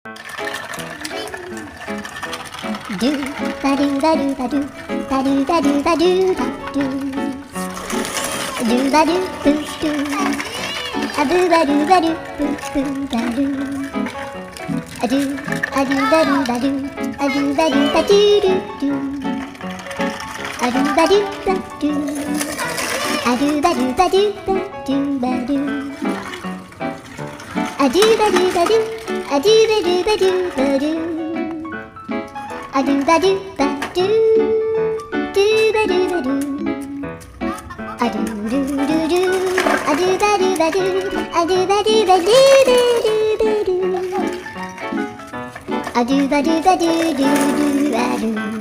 Do ba do ba do ba do ba do ba do ba do ba do do ba do boo do a boo ba do ba do boo boo ba do a do ba do ba do a do ba do ba do do do a do ba do ba do a do ba do ba do ba do ba do a do ba do ba do a do ba do ba do ba do a do ba do ba do do ba do ba do a do do do do a do ba do ba do a do ba do ba do do do ba do a do ba do ba do do do ba do.